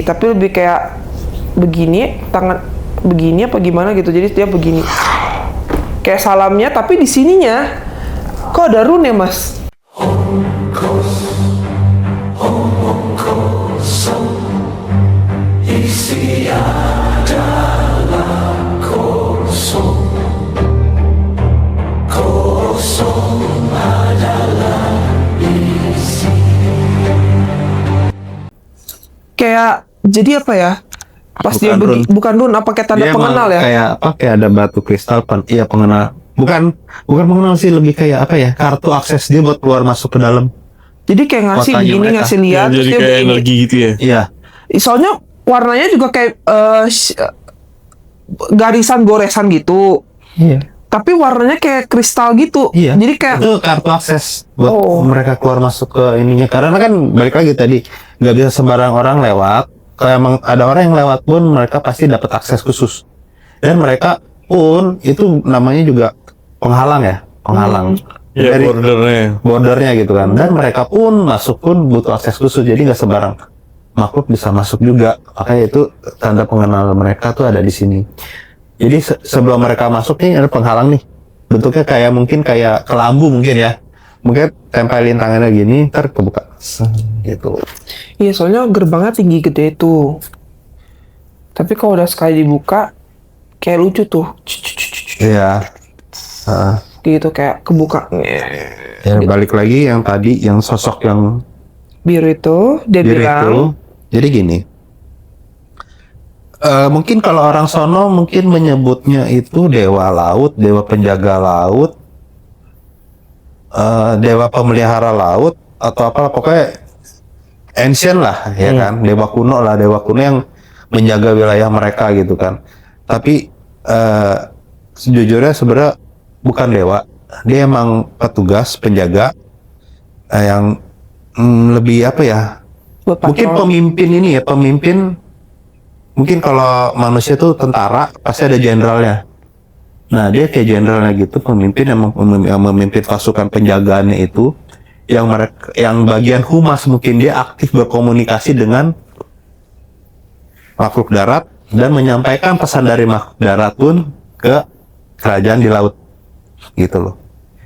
tapi lebih kayak begini, tangan begini apa gimana gitu. Jadi dia begini. Kayak salamnya tapi di sininya kok ada rune ya, Mas? Kayak jadi apa ya? Pas Bukan dia rune. bukan rune, apa kayak tanda Dia pengenal emang ya? kayak apa? Kayak ada batu kristal iya pengenal. Bukan pengenal sih, lebih kayak apa ya? Kartu akses dia buat keluar masuk ke dalam. Jadi kayak ngasih Kotanya begini, mereka. ngasih Ya, lihat, jadi terus dia kayak begini. energi gitu ya. Iya. Soalnya warnanya juga kayak garisan goresan gitu. Iya. Tapi warnanya kayak kristal gitu. Iya. Jadi kayak Itu kartu akses buat Oh. mereka keluar masuk ke ininya. Karena kan balik lagi tadi nggak bisa sembarang orang lewat. Kalau emang ada orang yang lewat pun mereka pasti dapat akses khusus. Dan mereka pun itu namanya juga penghalang ya, penghalang. Ya, Dari bordernya. gitu kan. Dan mereka pun masuk pun butuh akses khusus. Jadi nggak sembarang makhluk bisa masuk juga. Makanya itu tanda pengenal mereka tuh ada di sini. Jadi sebelum mereka masuk nih ada penghalang nih. Bentuknya kayak mungkin kayak kelambu mungkin ya. Mungkin tempelin tangannya gini, ntar kebuka. Gitu. iya, soalnya gerbangnya tinggi gede tuh. Tapi kalau udah sekali dibuka kayak lucu tuh. Iya. Heeh. Gitu kayak kebuka. Ya balik lagi yang tadi yang sosok yang Biru itu dia biru bilang itu. Jadi gini. Mungkin kalau orang sono mungkin menyebutnya itu dewa laut, dewa penjaga laut, dewa pemelihara laut atau apa, pokoknya ancient lah ya kan, dewa kuno lah, dewa kuno yang menjaga wilayah mereka gitu kan. Tapi sejujurnya sebenarnya bukan dewa, dia emang petugas penjaga yang lebih apa ya, buat mungkin patrol. pemimpin ini ya, pemimpin. Mungkin kalau manusia tuh tentara pasti ada jenderalnya. Nah dia kayak jenderalnya gitu, pemimpin yang memimpin pasukan penjagaannya itu, yang mereka, yang bagian humas mungkin dia aktif berkomunikasi dengan makhluk darat dan menyampaikan pesan dari makhluk darat pun ke kerajaan di laut, gitu loh,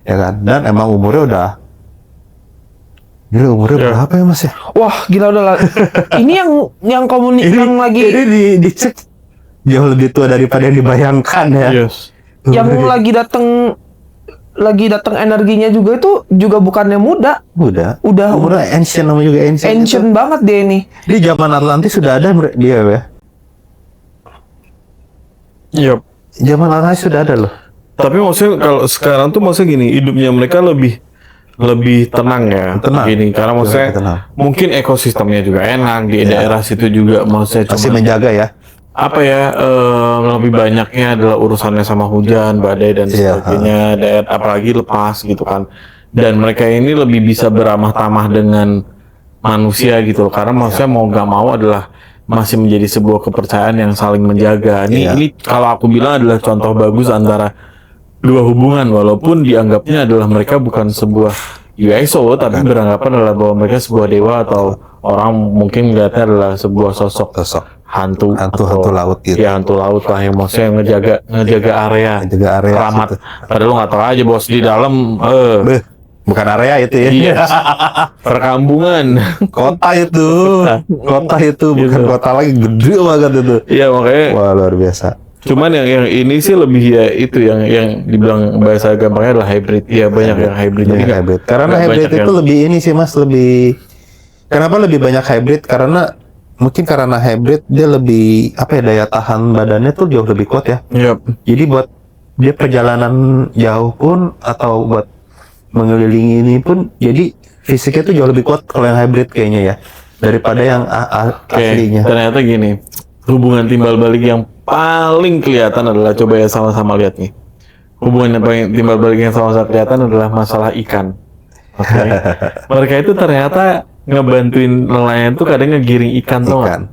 ya kan? Dan emang umurnya berapa ya Mas ya? Wah, gila udah lah. Ini yang yang lagi Ini dicek jauh lebih tua daripada yang dibayangkan ya. Yes. yang lagi datang energinya juga itu juga bukannya muda. Udah Udah ancient, namanya juga ancient. ancient banget dia ini. Di zaman Atlantis sudah ada dia ya. Yep. Zaman Atlantis sudah ada loh. Tapi maksudnya kalau sekarang tuh maksudnya gini, hidupnya mereka lebih tenang ya. Tenang. Gini, karena maksudnya Lebih tenang. mungkin ekosistemnya juga enak di daerah situ juga, maksudnya Masih cuma menjaga ya. apa ya, lebih banyaknya adalah urusannya sama hujan, badai dan Iya, sebagainya, daerah apalagi lepas gitu kan. Dan mereka ini lebih bisa beramah tamah dengan manusia gitu loh, karena maksudnya mau gak mau adalah masih menjadi sebuah kepercayaan yang saling menjaga. Iya. Ini kalau aku bilang adalah contoh bagus antara dua hubungan, walaupun dianggapnya adalah mereka bukan sebuah USO, tapi beranggapan adalah bahwa mereka sebuah dewa atau orang mungkin melihatnya adalah sebuah sosok hantu Hantu laut gitu. ya, hantu laut lah, yang maksudnya ngejaga area, Menjaga area keramat. situ. Padahal lu nggak tahu aja bos di dalam Beh, bukan area itu ya. iya, perkampungan. Kota itu. Kota itu bukan Gitu. kota lagi, gede banget itu. Iya, makanya Wah, luar biasa. cuman yang ini sih lebih ya itu yang dibilang bahasa gampangnya adalah hybrid. Iya, banyak yang hybrid. Jadi Banyak nggak- hybrid. Karena nggak hybrid banyak itu yang- lebih ini sih Mas, lebih. Kenapa lebih banyak hybrid? Karena mungkin karena hybrid dia lebih apa ya, daya tahan badannya tuh jauh lebih kuat ya. Yap. Jadi buat dia perjalanan jauh pun atau buat mengelilingi ini pun, jadi fisiknya tuh jauh lebih kuat kalau yang hybrid kayaknya ya, daripada yang Oke, aslinya. ternyata gini, hubungan timbal balik yang paling kelihatan adalah, coba ya sama-sama lihat nih. Hubungan yang paling timbal balik yang sama-sama kelihatan adalah masalah ikan. Oke. Mereka itu ternyata ngebantuin nelayan tuh kadang ngegiring ikan tuh. Ikan.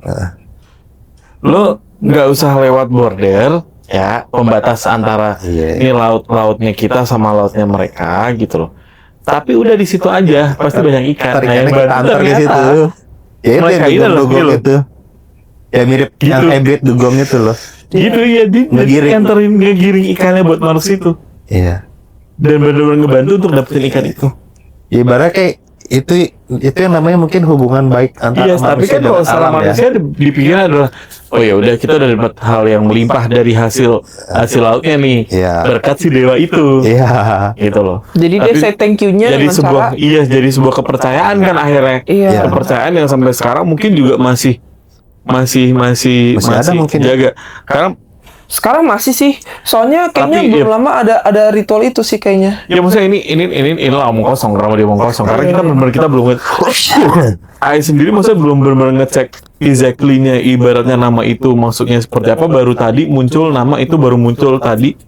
Lo nggak usah lewat border ya, pembatas antara Iya. ini lautnya kita sama lautnya mereka gitu loh. Tapi udah di situ aja pasti banyak ikan. Tarik Nah, yang ikannya kita bantu antar ke ternyata situ. Ya itu mereka yang ini adalah dugong gini loh. itu. Ya mirip Gitu. yang hybrid dugong itu loh. Gitu ya, ngegiring ikannya buat Mars itu. Iya. Dan benar-benar ngebantu untuk dapetin ikan itu. Ya, ibaratnya kayak itu yang namanya mungkin hubungan baik antara Iya, tapi manusia kan dan kalau salah alam manusia dipikirnya adalah, oh ya udah kita udah dapat hal yang melimpah dari hasil lautnya nih, Iya. berkat si dewa itu, Iya. gitu loh. Jadi dia Tapi say thank you-nya jadi dengan sebuah, cara jadi sebuah kepercayaan kan akhirnya, Iya. kepercayaan yang sampai sekarang mungkin juga masih ada mungkin. jaga. Karena sekarang masih sih. Soalnya kayaknya Tapi, belum iya. lama ada ritual itu sih kayaknya. ya maksudnya ini lah omong kosong, kenapa dia omong kosong? Karena kita benar-benar kita belum Ai sendiri maksudnya belum benar-benar ngecek exactly-nya ibaratnya nama itu maksudnya seperti apa, baru tadi muncul nama itu baru muncul tadi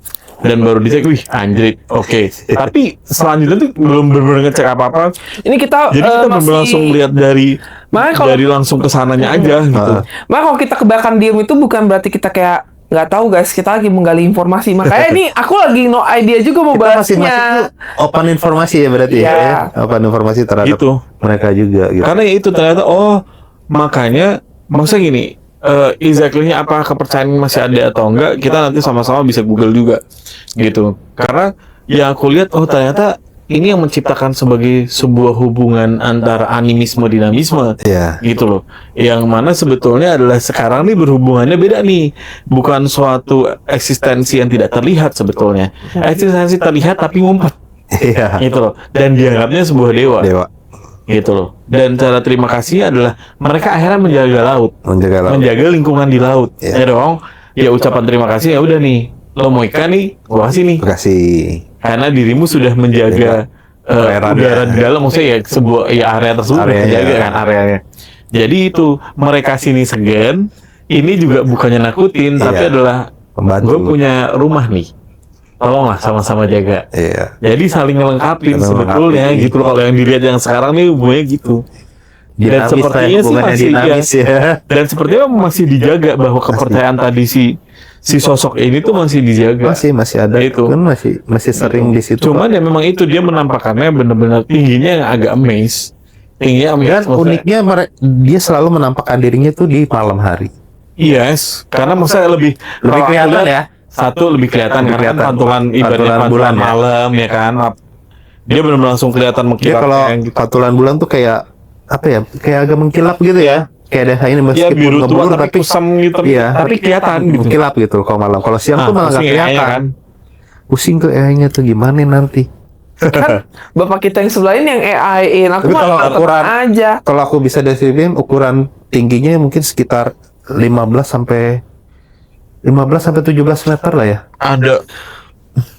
dan baru dicek, wih anjir, oke. Tapi selanjutnya tuh belum benar-benar ngecek apa-apa. Ini kita Jadi kita masih langsung lihat dari Makanya kalau- dari langsung kesananya aja gitu. Makanya kalau kita kebakaran diem itu bukan berarti kita kayak nggak tahu guys, kita lagi menggali informasi. Makanya ini aku lagi no idea juga mau Kita masing-masing bahasnya. tuh open informasi ya berarti Iya. ya. Open informasi terhadap Gitu. mereka juga gitu. Karena ya itu ternyata makanya maksudnya gini, exactly-nya apa kepercayaan masih ada atau enggak, kita nanti sama-sama bisa Google juga gitu. Karena yang aku lihat ternyata ini yang menciptakan sebagai sebuah hubungan antara animisme dinamisme. Iya. Gitu loh. Yang mana sebetulnya adalah sekarang nih berhubungannya beda nih. Bukan suatu eksistensi yang tidak terlihat sebetulnya. Eksistensi terlihat tapi ngumpet. Iya. Gitu loh. Dan dianggapnya sebuah dewa. Dewa Gitu loh. Dan cara terima kasih adalah mereka akhirnya menjaga laut. menjaga laut. Menjaga lingkungan di laut. Iya. Ya dong. Ya ucapan terima kasih ya udah nih. Lo mau ikan nih, gua kasih nih. Terima kasih. Karena dirimu sudah menjaga Perairan udara ya. di dalam, maksudnya ya sebuah area tersebut udah Areanya. terjaga kan areanya. Jadi itu mereka sini segan, ini juga bukannya nakutin, tapi Iya. adalah Membantu. gue punya rumah nih, tolonglah sama-sama jaga. Iya. Jadi saling melengkapi Saling sebetulnya melengkapi. gitu loh. Kalau yang dilihat yang sekarang nih hubungannya gitu. Dan Dinamis lah, sepertinya sih hubungannya masih dinamis ya. Dan sepertinya masih dijaga bahwa kepercayaan tadi si sosok ini tuh masih dijaga. Masih ada Itu. kan masih sering di situ. Cuman ya memang itu dia menampakkannya benar-benar tingginya yang agak amaze. Tingginya amaze. Dan maksudnya- uniknya dia selalu menampakkan dirinya tuh di malam hari. Yes, karena maksudnya lebih kalau aku kelihatan lihat, ya. Satu lebih kelihatan Lebih karena kan kelihatan. pantulan ibaratnya Pantulan pantulan bulan ya. malam ya kan. Dia benar-benar langsung kelihatan Dia mengkilap kalau yang gitu. patulan bulan tuh kayak apa ya? Kayak agak mengkilap gitu ya. Kayak ada ini Ya meskipun biru tua ngeblur tapi kusam gitu. iya, Tapi kelihatan gitu. mengkilap gitu kalau malam. Kalau siang tuh malah nggak pusing ya, kelihatan. kan. Pusing tuh nya tuh gimana nanti. Kan bapak kita yang sebelah ini yang AI-in. Aku Tapi mah kalau tetep ukuran aja. Kalau aku bisa deskripsiin ukuran tingginya mungkin sekitar 15 sampai 17 meter lah ya. Ada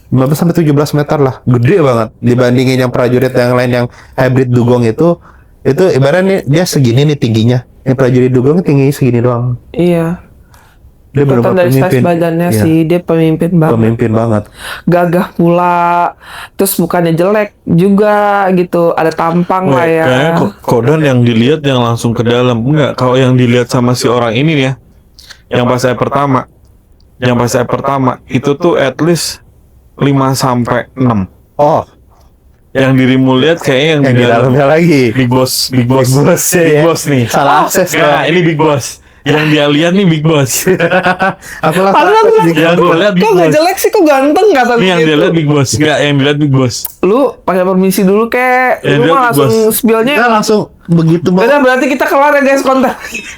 15 sampai 17 meter lah. Gede banget dibandingin yang prajurit yang lain yang hybrid dugong itu ibaratnya dia segini nih tingginya. Yang prajurit dugong tingginya segini doang. Iya. Dia Kelihatan benar-benar dari size pemimpin. badannya Iya, sih, dia pemimpin banget. pemimpin banget. Gagah pula. Terus bukannya jelek juga gitu. Ada tampang lah ya. kayaknya Kodan yang dilihat yang langsung ke dalam. Enggak, kalau yang dilihat sama si orang ini nih ya. Yang pas saya pertama itu tuh at least 5 sampai 6. Oh, Yang dirimu lihat kayaknya yang yang di dalamnya lagi. Big Boss Big Boss Big ya. Boss nih. Salah akses Nah, dong. ini Big Boss. Yang dia lihat nih Big Boss. Aku langsung Padahal akses gua- di Yang gue lihat Big Kok gak Boss. jelek sih, kok ganteng kata Ini yang dia gitu. lihat Big Boss. Enggak, yang dilihat Big Boss. Lu pakai permisi dulu kek. Ya, Lu dia mah langsung bos. spillnya. Kita langsung begitu mau Udah berarti kita kelar ya guys konten.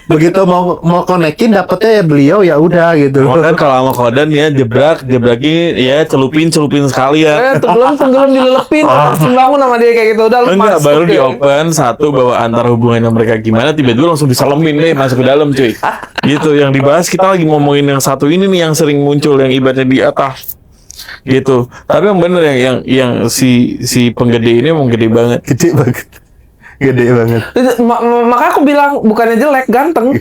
begitu mau konekin dapetnya ya beliau ya udah gitu. Kodan kalau sama Kodan ya jebrakin ya celupin sekali ya. Tenggelam dilelepin. Langsung bangun sama dia kayak gitu. Udah lu Enggak, masuk baru deh. di open satu bahwa antar hubungannya mereka gimana tiba-tiba langsung disalemin deh masuk ke dalam cuy. Gitu yang dibahas kita lagi ngomongin yang satu ini nih yang sering muncul yang ibaratnya di atas. Gitu. Tapi yang bener yang si penggede ini emang gede banget. Gede banget. Gede banget. Makanya aku bilang bukannya jelek, ganteng.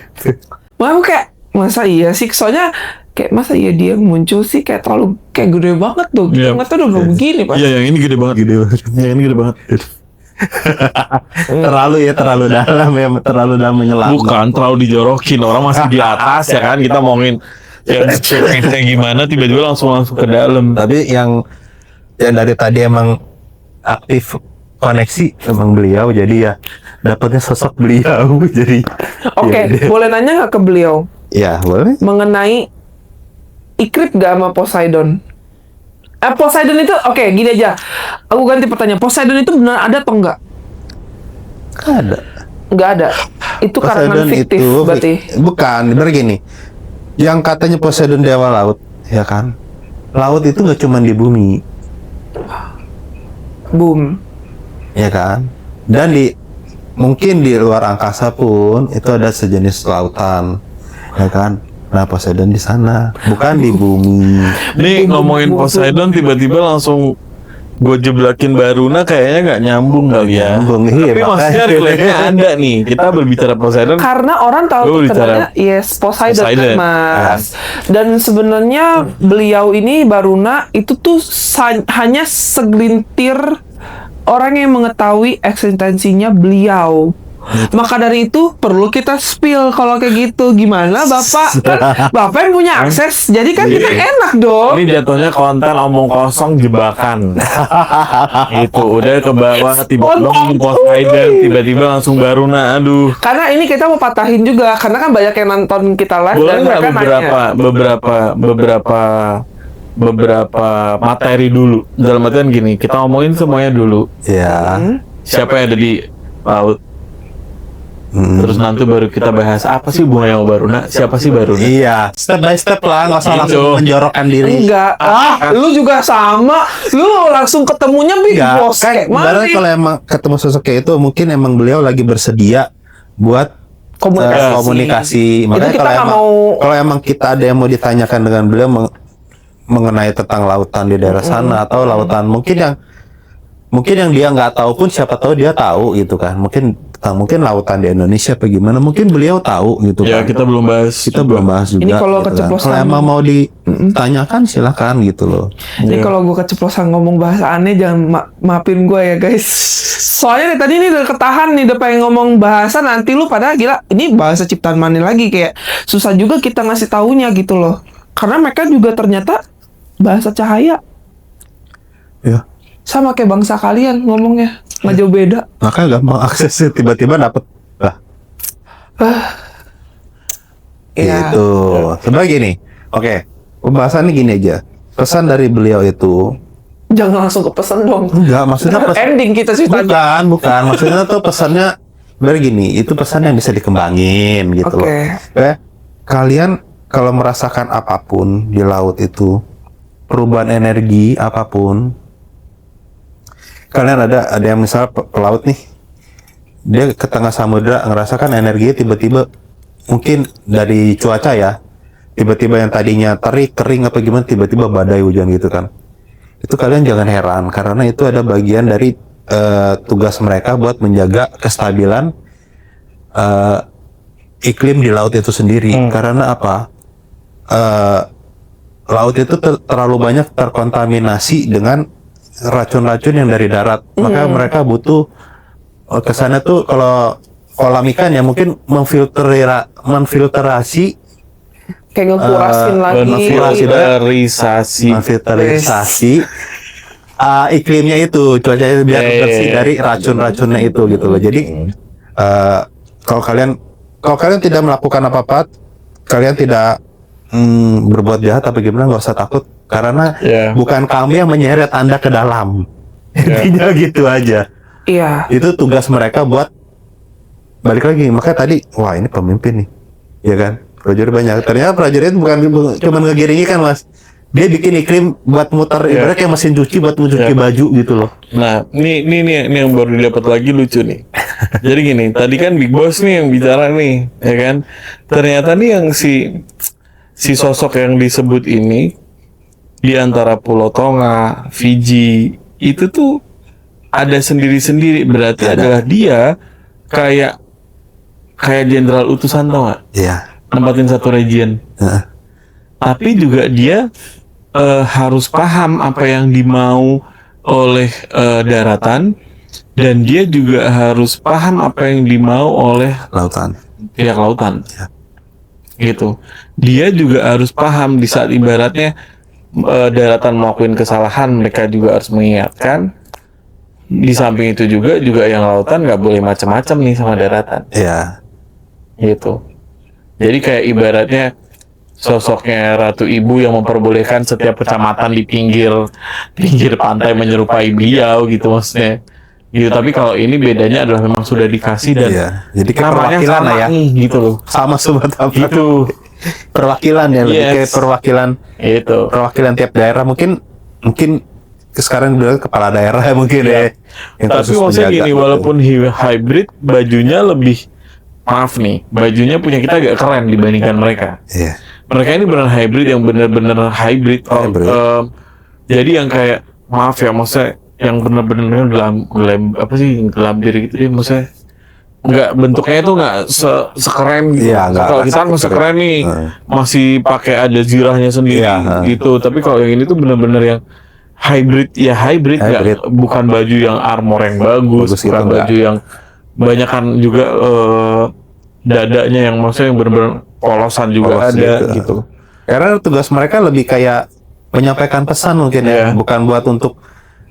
Makanya aku kayak masa iya sih, soalnya kayak masa iya dia muncul sih kayak terlalu kayak gede banget tuh. Iya. Nggak tahu udah belum begini pas. Iya, yang ini gede banget. Gede banget. Yang ini gede banget. terlalu dalam menyelam. Bukan terlalu dijorokin, orang masih di atas ya kan, kita ngomongin yang kayak gimana tiba-tiba langsung ke dalam. Tapi yang dari tadi emang aktif koneksi emang beliau, jadi ya dapatnya sosok beliau jadi Oke, ya udah. boleh nanya nggak ke beliau? Ya, boleh. mengenai ikrip gak sama Poseidon? Poseidon itu oke, gini aja. Aku ganti pertanyaan. Poseidon itu benar ada atau enggak? Ada. Enggak ada. Itu karangan Poseidon fiktif itu berarti. bukan, bener gini. Yang katanya Poseidon dewa laut, ya kan? Laut itu nggak cuma di bumi, Boom. ya kan? Dan mungkin di luar angkasa pun itu ada sejenis lautan, ya kan? Nah, Poseidon di sana, bukan di bumi. Nih ngomongin Poseidon tiba-tiba langsung gue jeblakin Baruna kayaknya nggak nyambung kali ya. Nyambung, iya, Tapi maksudnya makanya. relate-nya ada nih. Kita berbicara Poseidon. Karena orang Lu tahu bicara terkenalnya Poseidon, Poseidon. Mas. Dan sebenarnya beliau ini Baruna itu tuh hanya segelintir orang yang mengetahui eksistensinya beliau. Maka dari itu perlu kita spill kalau kayak gitu. Gimana Bapak? Kan Bapak yang punya akses. Jadi kan kita enak dong. Ini jatuhnya konten omong kosong jebakan. Itu udah ke bawah tiba-tiba ngomong Poseidon, tiba-tiba langsung Baruna. Aduh. Karena ini kita mau patahin juga. Karena kan banyak yang nonton kita live Boleh dan nggak mereka beberapa materi dulu? Dalam artian gini, kita ngomongin semuanya dulu. Ya. Siapa yang ada di laut? Terus nanti baru kita bahas apa sih hubungannya sama Baruna? Siapa sih Baruna? Iya, step by step lah, nggak usah Gitu. langsung menjorokkan diri. Enggak. Lu juga sama. Lu langsung ketemunya Big Enggak, Boss kan kayak mana? ibaratnya kalau emang ketemu sosok kayak itu, mungkin emang beliau lagi bersedia buat Komunikasi. komunikasi. Makanya kita kalau nggak emang, mau- kalau emang kita ada yang mau ditanyakan dengan beliau mengenai tentang lautan di daerah sana atau lautan mungkin yang dia nggak tahu pun siapa tahu dia tahu gitu kan. Mungkin lautan di Indonesia apa gimana, mungkin beliau tahu gitu Ya kan. kita belum bahas. Kita belum bahas juga. Ini kalau gitu kan. keceplosan- Kalau emang mau ditanyakan silakan gitu loh. Ini kalau gue keceplosan ngomong bahasa aneh jangan maafin gue ya guys. Soalnya dari tadi ini udah ketahan nih, udah pengen ngomong bahasa nanti lu pada gila. Ini bahasa ciptaan mana lagi, kayak susah juga kita ngasih taunya gitu loh. Karena mereka juga ternyata bahasa cahaya Ya. sama kayak bangsa kalian ngomongnya, nggak jauh beda. Maka gampang aksesnya, tiba-tiba dapet lah. Ya. Gitu. Sebenarnya gini. Oke. Pembahasannya gini aja. Pesan dari beliau itu Jangan langsung ke pesan dong. enggak, maksudnya Ending kita sih tanya. bukan. Maksudnya tuh pesannya begini, itu pesan yang bisa dikembangin gitu loh. Oke. Kalian kalau merasakan apapun di laut itu, perubahan energi apapun, kalian ada yang misal pelaut nih, dia ke tengah samudra ngerasakan energinya tiba-tiba mungkin dari cuaca ya, tiba-tiba yang tadinya terik, kering apa gimana, tiba-tiba badai hujan gitu kan. Itu kalian jangan heran karena itu ada bagian dari tugas mereka buat menjaga kestabilan iklim di laut itu sendiri. Karena apa? Laut itu terlalu banyak terkontaminasi dengan racun-racun yang dari darat. Maka mereka butuh kesana tuh kalau kolam ikan ya mungkin memfilterasi Kayak ngekurasin lagi. Memfilterisasi. iklimnya itu, cuacanya biar Ya, bersih dari racun-racunnya itu gitu loh. Jadi kalau kalian tidak melakukan apa-apa, kalian tidak berbuat jahat apa gimana, nggak usah takut karena bukan kami yang menyeret Anda ke dalam. Intinya gitu aja. Iya. Itu tugas mereka buat balik lagi. Makanya tadi, wah ini pemimpin nih, ya kan? Prajurit banyak. Ternyata prajurit bukan cuma ngegiring ikan, Mas. Dia bikin iklim buat muter, ibaratnya kayak mesin cuci buat mencuci baju gitu loh. Nah, ini yang baru didapat lagi lucu nih. Jadi gini, tadi kan Big Boss nih yang bicara nih, ya kan? Ternyata nih yang si sosok yang disebut ini di antara Pulau Tonga, Fiji, itu tuh ada sendiri-sendiri. Berarti adalah dia kayak jenderal utusan, tau gak? Iya. Nempatin satu region. Tapi juga dia harus paham apa yang dimau oleh daratan, dan dia juga harus paham apa yang dimau oleh Lautan. pihak lautan. Gitu. Dia juga harus paham di saat ibaratnya daratan melakukan kesalahan, mereka juga harus mengingatkan. Di samping itu juga yang lautan nggak boleh macam-macam nih sama daratan. Iya. Gitu. Jadi kayak ibaratnya sosoknya Ratu Ibu yang memperbolehkan setiap kecamatan di pinggir pantai menyerupai beliau gitu maksudnya. Gitu, tapi kalau ini bedanya adalah memang sudah dikasih dan Iya, jadi kayak namanya perwakilan sama lah ya. nih, gitu loh. Sama sobat apa? Gitu. Perwakilan ya, lebih Yes. kayak perwakilan Itu. tiap daerah mungkin sekarang udah kepala daerah mungkin ya. Yang Tapi khusus maksudnya penjaga gini, gitu. walaupun hybrid, bajunya lebih, maaf nih, bajunya punya kita agak keren dibandingkan mereka. Iya. Mereka ini benar hybrid yang benar-benar hybrid. Hybrid. Jadi yang kayak, maaf ya, maksudnya yang benar-benar gelambir gitu deh, maksudnya nggak, bentuknya itu nggak sekeren gitu. Iya, nggak Kalau kita masih keren nih, masih pakai ada zirahnya sendiri Iya, gitu. Tapi kalau yang ini tuh benar-benar yang hybrid, ya hybrid, Hybrid. bukan baju yang armor yang bagus, Bagus gitu, bukan nggak. baju yang banyak kan juga dadanya yang maksudnya yang benar-benar polosan juga Polos ada gitu. Karena tugas mereka lebih kayak menyampaikan pesan mungkin ya, Iya. bukan buat untuk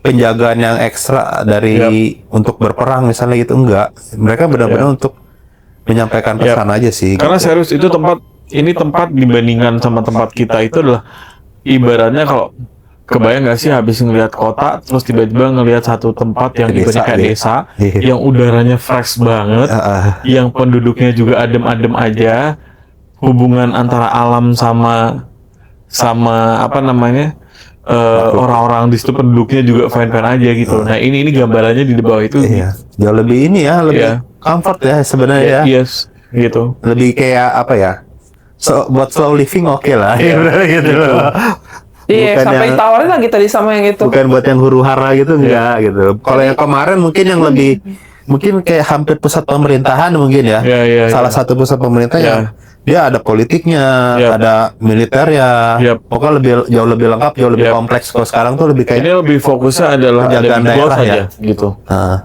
penjagaan yang ekstra dari untuk berperang misalnya gitu, enggak. Mereka benar-benar untuk menyampaikan pesan aja sih. Karena gitu. serius itu tempat dibandingkan sama tempat kita itu adalah ibaratnya kalau kebayang nggak sih habis ngelihat kota terus tiba-tiba ngelihat satu tempat yang Desa, ibaratnya kayak iya. desa Iya. yang udaranya fresh banget, yang penduduknya juga adem-adem aja, hubungan antara alam sama apa namanya orang-orang di situ penduduknya juga fine-fine aja gitu. Nah ini gambarannya di bawah itu. Iya. Jauh lebih ini ya, lebih Iya. comfort ya sebenarnya ya. Yes, gitu. Lebih kayak apa ya? Buat slow living oke lah. Gitu loh. Iya, Bukan sampai yang- tawarin lagi tadi sama yang itu. Bukan buat yang huru-hara gitu enggak gitu. Kalau yang kemarin mungkin yang lebih mungkin kayak hampir pusat pemerintahan mungkin ya. Iya, Salah satu pusat pemerintah Iya. yang dia ada politiknya, Yap. ada militer ya. Yap. Pokoknya jauh lebih lengkap, jauh lebih Yap. kompleks. Kalau sekarang tuh lebih kayak Ini lebih fokusnya adalah ada penjagaan di bawah daerah saja ya. gitu. Nah,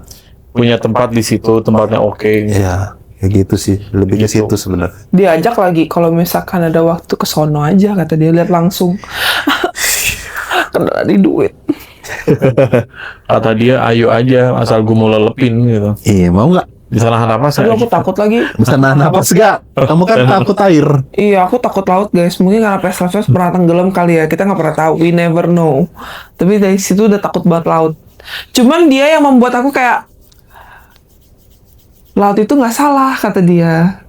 Punya tempat di situ, tempatnya oke. ya kayak gitu sih, lebih ke Gitu. situ sebenarnya. Diajak lagi kalau misalkan ada waktu ke sono aja kata dia, lihat langsung. Karena ada duit. Kata dia, ayo aja asal gue mau lelepin gitu. Iya, mau nggak? Bisa nahan napas Aduh, ya? aku takut lagi. Bisa nahan napas gak? Kamu kan takut air. Iya, aku takut laut guys. Mungkin karena PSLS pernah tenggelam kali ya. Kita nggak pernah tahu. We never know. Tapi dari situ udah takut banget laut. Cuman dia yang membuat aku kayak, laut itu nggak salah kata dia.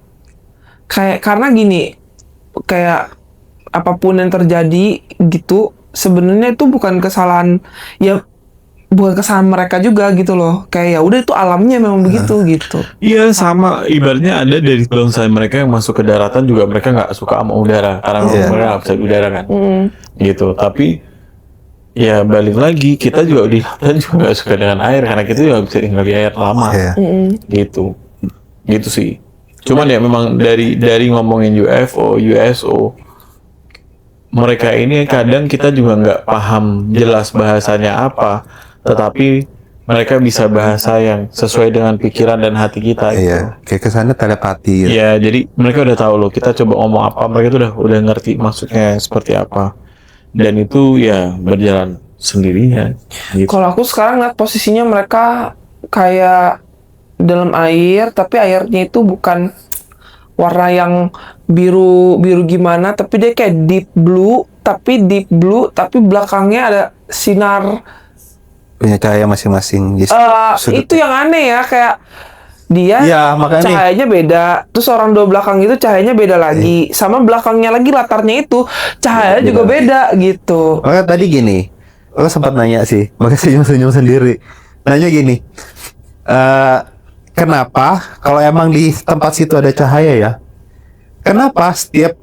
Kayak karena gini, kayak apapun yang terjadi gitu, sebenarnya itu bukan kesalahan ya. Bukan kesalahan mereka juga gitu loh. Kayak ya udah itu alamnya memang begitu gitu. Iya, sama ibaratnya ada dari bangsa mereka yang masuk ke daratan juga mereka nggak suka sama udara karena Iya. mereka nggak bisa udara kan, gitu. Tapi ya balik lagi kita juga di lautan juga nggak suka dengan air karena kita juga nggak bisa tinggal di air lama, Iya. gitu, gitu sih. Cuman ya memang dari ngomongin UFO, USO, mereka ini kadang kita juga nggak paham jelas bahasanya apa, tetapi mereka bisa bahasa yang sesuai dengan pikiran dan hati kita gitu. Iya, kayak kesannya telepati. Gitu. Ya, jadi mereka udah tahu loh kita coba ngomong apa, mereka tuh udah ngerti maksudnya seperti apa. Dan itu ya berjalan sendirinya. Gitu. Kalau aku sekarang lihat posisinya mereka kayak dalam air, tapi airnya itu bukan warna yang biru gimana, tapi dia kayak deep blue, tapi belakangnya ada sinar. Punya cahaya masing-masing. Jadi sudut- Itu yang aneh ya, kayak dia Iya, makanya nih. cahayanya beda, terus orang dua belakang itu cahayanya beda lagi, sama belakangnya lagi latarnya itu cahayanya Beda juga lagi. beda gitu. Makanya tadi gini, aku sempat nanya sih, makanya senyum-senyum sendiri. Nanya gini, kenapa kalau emang di tempat situ ada cahaya ya, kenapa setiap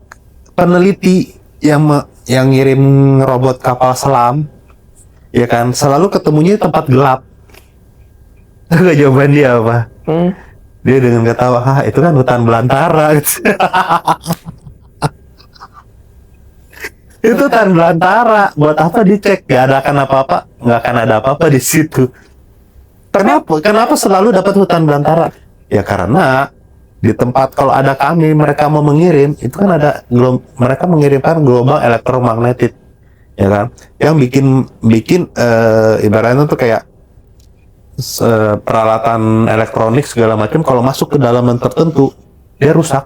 peneliti yang ngirim robot kapal selam, ya kan, selalu ketemunya di tempat gelap? Tahu jawaban dia apa? Dia dengan ketawa, itu kan hutan belantara. Itu hutan belantara. Buat apa dicek? Gak ada akan apa-apa. Nggak akan ada apa-apa di situ. Kenapa selalu dapat hutan belantara? Ya karena di tempat kalau ada kami, mereka mau mengirim, itu kan ada mereka mengirimkan gelombang elektromagnetik, ya kan? Yang bikin ibaratnya tuh kayak peralatan elektronik segala macam kalau masuk ke dalaman tertentu dia rusak.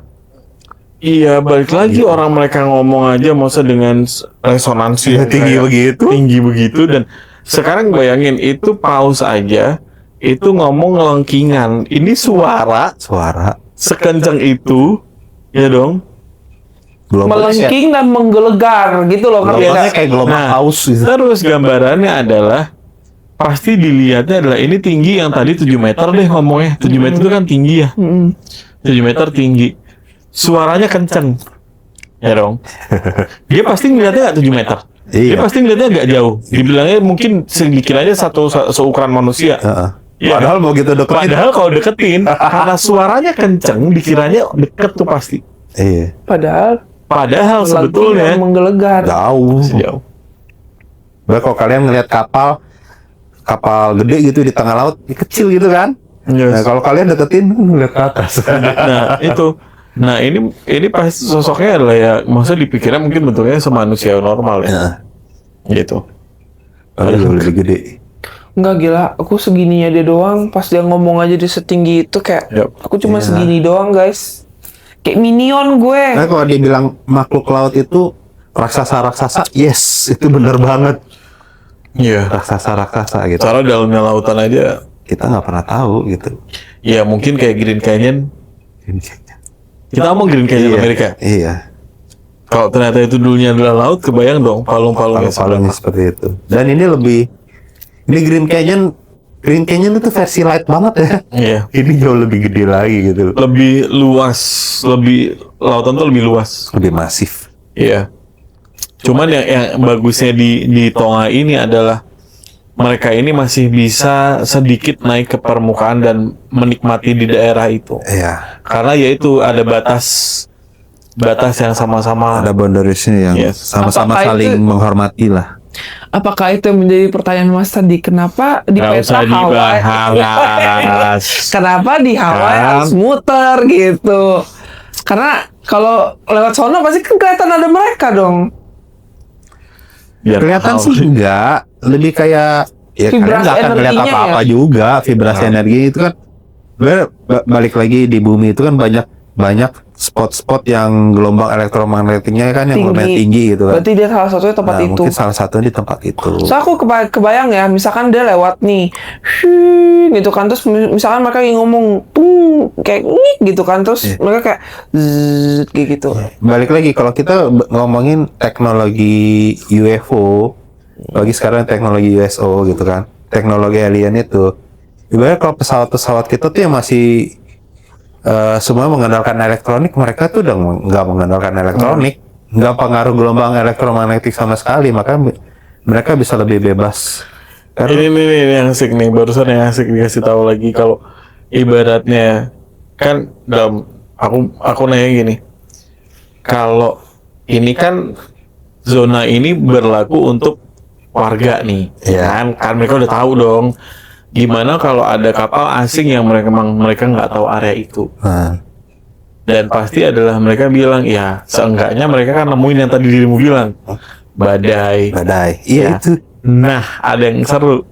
Iya, balik lagi orang mereka ngomong aja masa dengan resonansi yang Tinggi kayak begitu. tinggi begitu. Dan sekarang bayangin itu paus aja itu ngomong ngelengkingan, ini suara sekencang itu ya dong. Melengking dan menggelegar gitu loh. Gelombangnya kayak gelombang Nah, paus gitu. terus gambarannya adalah pasti dilihatnya adalah ini tinggi yang tadi 7 meter deh ngomongnya. 7 meter itu kan tinggi ya. 7 meter tinggi. Suaranya kenceng. Ya dong. Dia pasti ngeliatnya nggak 7 meter. Dia Iya. pasti ngeliatnya nggak jauh. Dibilangnya mungkin dikiranya seukuran manusia. Iya. Padahal mau gitu deketin. Padahal kalau deketin, karena suaranya kenceng, dikiranya deket tuh pasti. Iya. Padahal melengking sebetulnya dan menggelegar. Jauh. jauh. Bahkan kalau kalian ngeliat kapal gede gitu di tengah laut, kecil gitu kan? Yes. Nah kalau kalian deketin, ngeliat ke atas. Nah itu, nah ini pasti sosoknya adalah ya, maksudnya dipikirnya mungkin bentuknya semanusia normal ya, gitu. Padahal lebih gede. Enggak gila, aku segininya dia doang. Pas dia ngomong aja dia setinggi itu kayak Yap. aku cuma Iya. segini doang guys. Kayak minion gue. Nah kalau dia bilang makhluk laut itu raksasa, yes, itu bener banget. Iya. Raksasa gitu. Cara dalamnya lautan aja, Kita nggak pernah tahu gitu. ya mungkin kayak Green Canyon. Kita ngomong Green Canyon Amerika. Iya. Kalau ternyata itu dulunya adalah laut, kebayang dong palung-palungnya Palung-palungnya seperti itu. Dan ini Green Canyon itu versi light banget ya. Iya. Ini jauh lebih gede lagi gitu. Lebih luas, lautan tuh lebih luas. Lebih masif. Iya. Cuman yang bagusnya di Tonga ini adalah mereka ini masih bisa sedikit naik ke permukaan dan menikmati di daerah itu. Iya. Karena yaitu ada batas yang sama-sama. Ada boundariesnya yang Yes. sama-sama Apakah saling itu- menghormati lah. Apakah itu yang menjadi pertanyaan Mas tadi? Kenapa di Nggak peta usah Hawaii? dibahas. Kenapa di Hawaii Kan? harus muter gitu? Karena kalau lewat sono pasti kan kelihatan ada mereka dong. Biar Kelihatan tahu. sih enggak, lebih kayak ya kalian Vibrasi nggak akan ngeliat energinya apa-apa ya? juga. Vibrasi energi itu kan balik lagi di bumi itu kan banyak spot-spot yang gelombang elektromagnetiknya kan yang lumayan tinggi gitu kan. Berarti dia salah satunya tempat Nah, itu. mungkin salah satunya di tempat itu. So aku kebayang ya, misalkan dia lewat nih, gitu kan, terus misalkan mereka yang ngomong, kayak ngik gitu kan, terus mereka kayak zzz, kayak gitu. Balik lagi kalau kita ngomongin teknologi UFO, bagi sekarang teknologi USO gitu kan, teknologi alien itu, ibaratnya kalau pesawat-pesawat kita tuh yang masih semua mengandalkan elektronik, mereka tuh udah nggak mengandalkan elektronik, nggak pengaruh gelombang elektromagnetik sama sekali, maka mereka bisa lebih bebas. Karena Ini yang asik nih, barusan yang asik dikasih tahu lagi kalau ibaratnya kan dalam aku nanya gini, kalau ini kan zona ini berlaku untuk warga nih, Iya. kan mereka udah tahu dong. Gimana kalau ada kapal asing yang mereka nggak tahu area itu, nah, dan pasti adalah mereka bilang ya seenggaknya mereka kan nemuin yang tadi dirimu bilang, badai. iya Ya. itu. Nah, ada yang seru.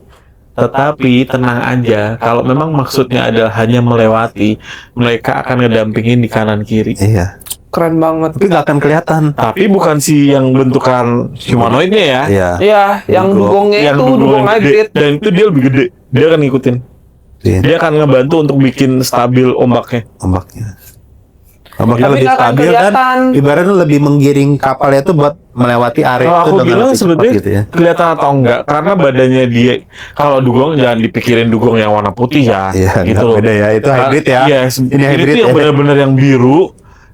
Tetapi tenang aja, kalau memang maksudnya adalah hanya melewati, mereka akan ngedampingin di kanan kiri. Iya. Keren banget. Tapi nggak akan kelihatan. Tapi bukan si yang bentukan humanoidnya ya. Iya. Iya, yang dugongnya Yang itu dugong gede. hybrid. Dan itu dia lebih gede. Dia akan ngikutin. Iya. Dia akan ngebantu untuk bikin stabil ombaknya. Ombaknya Tapi lebih nggak akan stabil dan kelihatan. ibaratnya lebih menggiring kapalnya itu buat melewati area Kalau itu aku dengan bilang lebih cepat sebetulnya gitu ya. kelihatan atau enggak, karena badannya dia, kalau dugong jangan dipikirin dugong yang warna putih ya, Iya, gitu nggak loh. beda ya, itu hybrid ya. Iya, Ini hybrid tuh yang ya. benar-benar yang biru,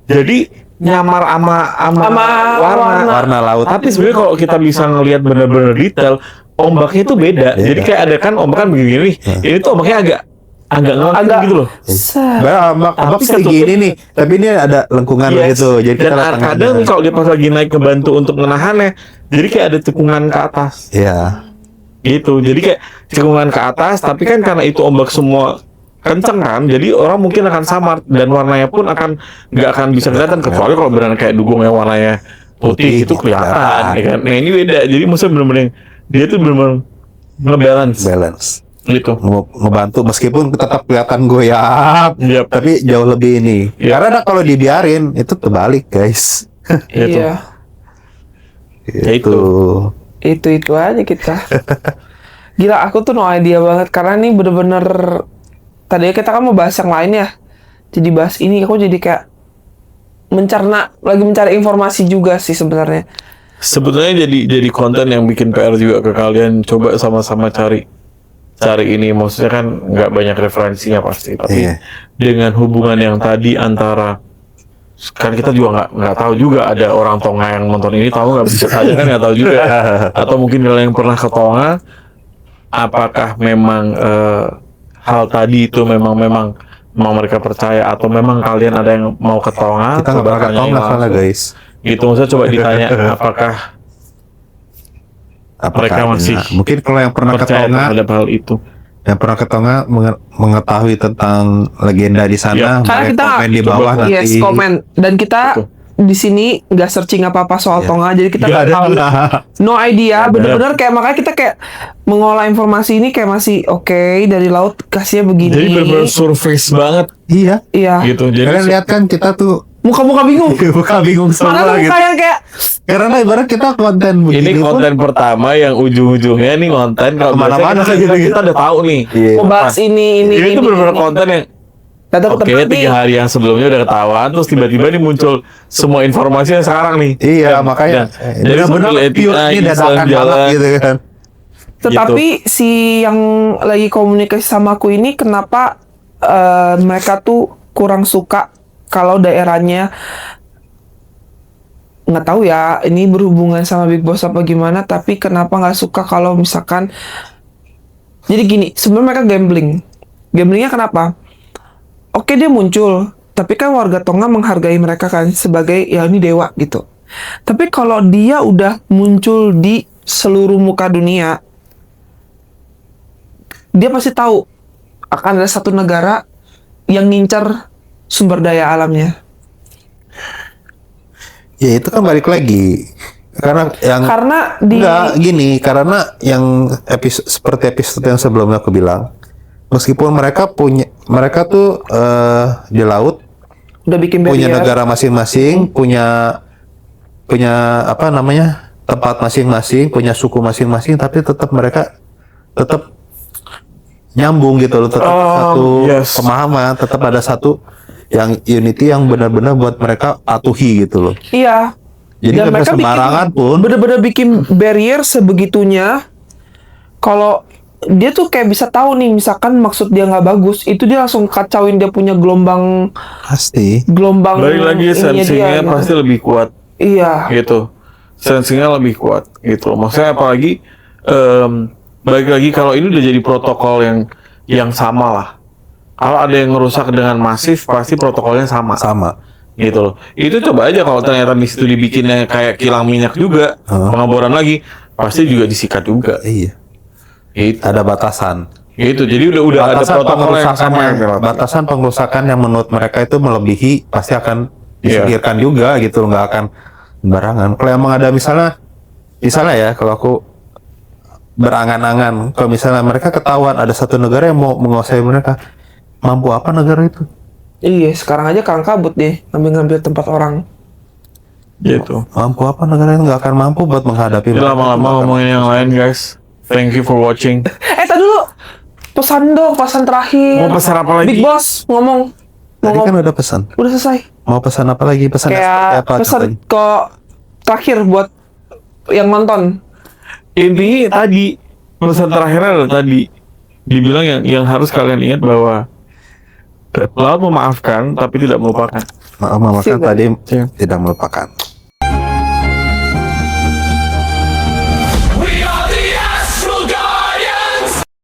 jadi nyamar sama Sama warna. Warna laut. Tapi sebenarnya kalau kita bisa ngelihat benar-benar detail, ombaknya itu beda. Beda. Jadi kayak ada kan ombak kan begini nih, ini tuh ombaknya agak ngelengking gitu loh. Set. Ombak Tapi setinggi ketutup- ini nih, tapi ini ada lengkungan Yes. gitu. Jadi kita Dan lihat tengahnya. kadang nih kalau dia pas lagi naik ngebantu untuk menahannya, jadi kayak ada cekungan ke atas. Iya. Gitu, jadi kayak cekungan ke atas, tapi kan karena itu ombak semua kenceng kan, jadi orang mungkin akan samar dan warnanya pun nggak akan bisa kelihatan, kecuali kalau beneran kayak dugong yang warnanya putih Putih, itu kelihatan, kelihatan. ya kan? Nah ini beda, jadi maksudnya bener-bener dia tuh bener-bener ngebalance. Balance. Gitu. ngebantu meskipun tetap kelihatan goyah, Yap. tapi jauh lebih ini. Yap. Karena kalau dibiarin itu terbalik, guys. Gitu. Iya. Ya itu. Itu aja kita. Gila, aku tuh no idea banget karena ini bener-bener tadinya kita kan mau bahas yang lain ya. Jadi bahas ini aku jadi kayak lagi mencari informasi juga sih sebenarnya. Sebetulnya jadi konten yang bikin PR juga ke kalian. Coba sama-sama cari ini, maksudnya kan nggak banyak referensinya pasti, tapi Iya. dengan hubungan yang tadi antara, kan kita juga nggak tahu juga ada orang Tonga yang nonton ini, tahu nggak, bisa saja kan nggak tahu juga, atau mungkin kalian yang pernah ke Tonga, apakah memang hal tadi itu memang mereka percaya, atau memang kalian ada yang mau ke Tonga? Kita nggak pernah tanyain ketemu soalnya, langsung. guys. Gitu, maksudnya coba ditanya apakah mereka masih mungkin kalau yang pernah ke percaya Tonga, terhadap hal itu. yang pernah ke Tonga mengetahui tentang legenda di sana, Iya. Karena boleh kita komen di bawah coba, nanti. yes, komen. Dan kita Betul. di sini nggak searching apa-apa soal Iya. Tonga, jadi kita Nggak nggak ada. tahu. No idea, bener-bener kayak makanya kita kayak mengolah informasi ini kayak masih oke, dari laut kasihnya begini. Jadi benar-benar surface banget Iya. Iya. gitu. Jadi Kalian lihat kan kita tuh Muka-muka bingung. buka bingung Mana semua tuh gitu. muka yang kayak Karena ibarat kita konten begini ini pun, konten pertama yang ujung-ujungnya nih konten kalau Kemana-mana biasanya kita udah tahu nih. Iya. mau bahas ini. Ini tuh benar-benar konten yang Datang ke oke, tempat nih. 3 hari yang sebelumnya udah ketahuan, terus tiba-tiba nih muncul semua informasi yang sekarang nih. Iya, Dan- makanya dan- jadi jadi benar sambil pure ini dadakan banget jalan. gitu kan. Tetapi si yang lagi komunikasi sama aku ini kenapa mereka tuh kurang suka kalau daerahnya, nggak tahu ya ini berhubungan sama Big Boss apa gimana, tapi kenapa nggak suka kalau misalkan, jadi gini, sebenarnya mereka gamblingnya kenapa? Oke, dia muncul, tapi kan warga Tonga menghargai mereka kan sebagai ya ini dewa gitu. Tapi kalau dia udah muncul di seluruh muka dunia, dia pasti tahu akan ada satu negara yang ngincar sumber daya alamnya. Ya itu kan balik lagi. Karena yang Karena di enggak gini, karena yang seperti episode yang sebelumnya aku bilang, meskipun mereka tuh di laut udah bikin punya barrier. negara masing-masing, punya apa namanya, tempat masing-masing, punya suku masing-masing, tapi mereka tetap nyambung gitu loh, tetap satu yes. pemahaman, tetap ada satu yang unity yang benar-benar buat mereka patuhi gitu loh. Iya. Jadi Dan nggak mereka sembarangan pun. bener-bener bikin barrier sebegitunya. Kalau dia tuh kayak bisa tahu nih, misalkan maksud dia nggak bagus, itu dia langsung kacauin dia punya gelombang Pasti. Balik lagi ininya sensingnya gitu. pasti lebih kuat Iya. gitu. Sensingnya lebih kuat gitu. Maksudnya apalagi balik lagi kalau ini udah jadi protokol yang sama lah. Kalau ada yang ngerusak dengan masif, pasti protokolnya sama. Gitu loh. Itu coba aja kalau ternyata di situ dibikinnya kayak kilang minyak juga, pengeboran lagi, pasti juga disikat juga. Iya. Gitu. Ada batasan. Gitu. Jadi udah ada protokol yang sama yang dilakukan. batasan pengerusakan yang menurut mereka itu melebihi, pasti akan disingkirkan juga gitu loh, nggak akan sembarangan. Kalau emang ada misalnya ya, kalau aku berangan-angan, kalau misalnya mereka ketahuan ada satu negara yang mau menguasai mereka, mampu apa negara itu? Iya, sekarang aja Kang kabut deh ngambil tempat orang. Gitu. Mampu apa negara itu? Nggak akan mampu buat menghadapi Jadi mereka. lama-lama ngomongin yang lain guys. Thank you for watching. Tadi dulu. Pesan dong, pesan terakhir. Mau pesan apa lagi? Big Boss ngomong. Tadi kan udah pesan. Udah selesai. Mau pesan apa lagi? Pesan Kayak apa? pesan contohnya? ke terakhir buat yang nonton. Intinya tadi pesan terakhirnya adalah tadi dibilang yang harus kalian ingat bahwa laut memaafkan tapi tidak melupakan. Maaf, Sih, tadi Iya. tidak melupakan.